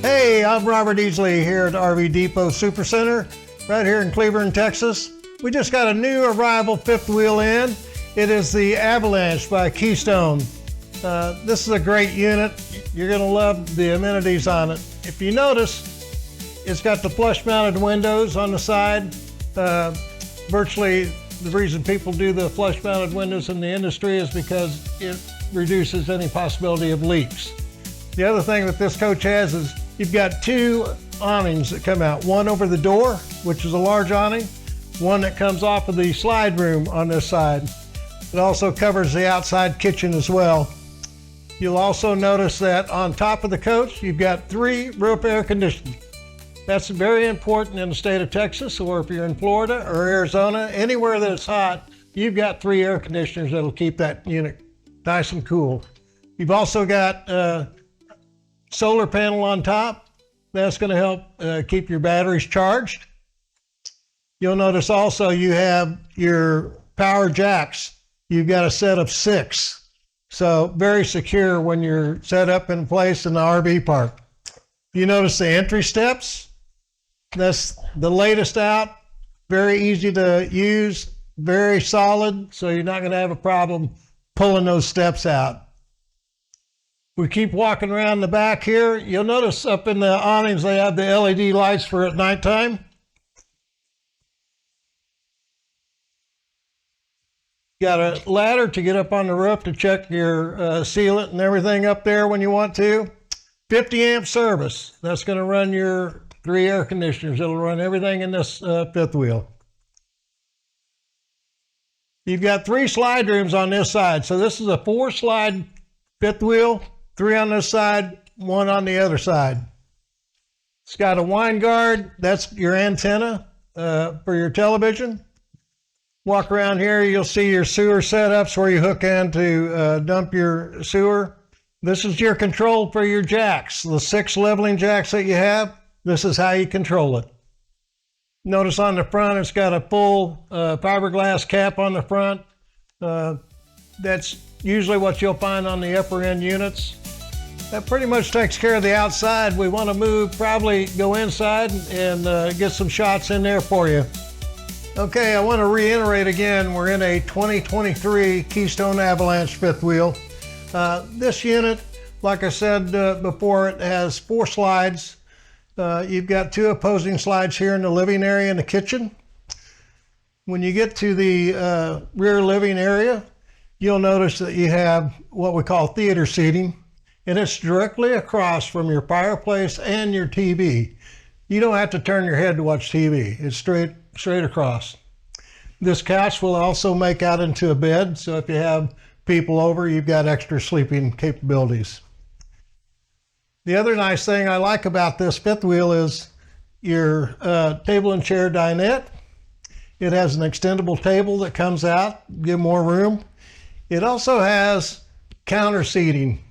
Hey, I'm Robert Easley here at RV Depot Supercenter, right here in Cleburne, Texas. We just got a new arrival fifth wheel in. It is the Avalanche by Keystone. This is a great unit. You're gonna love the amenities on it. If you notice, it's got the flush mounted windows on the side. Virtually the reason people do the flush mounted windows in the industry is because it reduces any possibility of leaks. The other thing that this coach has is you've got two awnings that come out, one over the door, which is a large awning, one that comes off of the slide room on this side. It also covers the outside kitchen as well. You'll also notice that on top of the coach, you've got 3 roof air conditioners. That's very important in the state of Texas, or if you're in Florida or Arizona, anywhere that it's hot, you've got 3 air conditioners that'll keep that unit nice and cool. You've also got solar panel on top. That's going to help keep your batteries charged. You'll notice also you have your power jacks. You've got a set of 6. So very secure when you're set up in place in the RV park. You notice the entry steps. That's the latest out. Very easy to use, very solid. So you're not going to have a problem pulling those steps out. We keep walking around the back here. You'll notice up in the awnings, they have the LED lights for at nighttime. Got a ladder to get up on the roof to check your sealant and everything up there when you want to. 50 amp service. That's going to run your 3 air conditioners. It'll run everything in this fifth wheel. You've got 3 slide rooms on this side. So this is a 4 slide fifth wheel. 3 on this side, 1 on the other side. It's got a wind guard. That's your antenna for your television. Walk around here, you'll see your sewer setups where you hook in to dump your sewer. This is your control for your jacks, the 6 leveling jacks that you have. This is how you control it. Notice on the front, it's got a full fiberglass cap on the front. That's usually what you'll find on the upper end units. That pretty much takes care of the outside. We want to move, probably go inside and get some shots in there for you. Okay, I want to reiterate again, we're in a 2023 Keystone Avalanche fifth wheel. This unit, like I said before, it has 4 slides. You've got 2 opposing slides here in the living area and the kitchen. When you get to the rear living area, you'll notice that you have what we call theater seating, and it's directly across from your fireplace and your TV. You don't have to turn your head to watch TV. It's straight across. This couch will also make out into a bed, so if you have people over, you've got extra sleeping capabilities. The other nice thing I like about this fifth wheel is your table and chair dinette. It has an extendable table that comes out, give more room. It also has counter seating.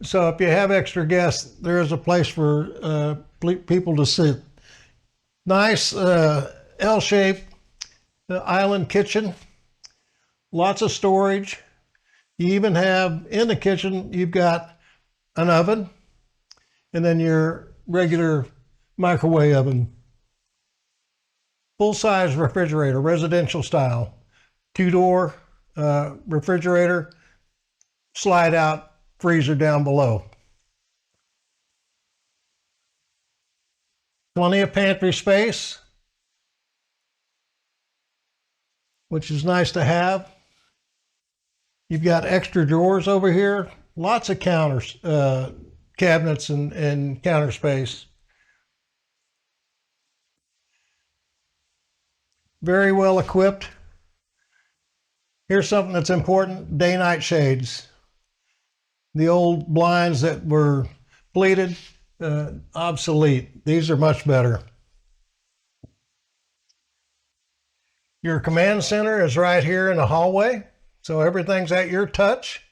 So if you have extra guests, there is a place for people to sit. Nice L-shaped island kitchen. Lots of storage. You even have, in the kitchen, you've got an oven and then your regular microwave oven. Full-size refrigerator, residential style. 2-door refrigerator, slide out freezer down below. Plenty of pantry space, which is nice to have. You've got extra drawers over here, lots of counters, cabinets and counter space. Very well equipped. Here's something that's important, day-night shades. The old blinds that were pleated, obsolete. These are much better. Your command center is right here in the hallway, so everything's at your touch.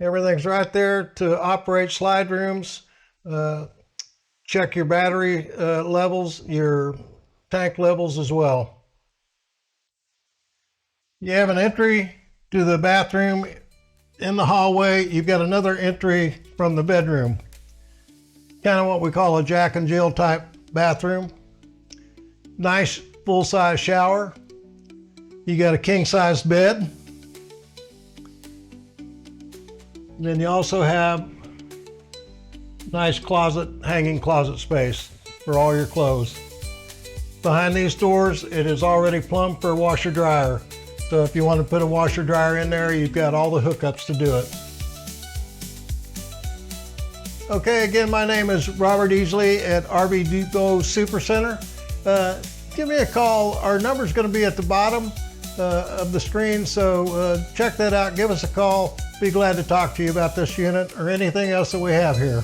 Everything's right there to operate slide rooms, check your battery levels, your tank levels as well. You have an entry to the bathroom in the hallway, you've got another entry from the bedroom. Kind of what we call a Jack and Jill type bathroom. Nice full-size shower. You got a king-size bed. And then you also have nice closet, hanging closet space for all your clothes. Behind these doors, it is already plumbed for a washer dryer. So if you want to put a washer dryer in there, you've got all the hookups to do it. Okay, again, my name is Robert Easley at RV Depot Supercenter. Give me a call. Our number is going to be at the bottom of the screen, so check that out. Give us a call. Be glad to talk to you about this unit or anything else that we have here.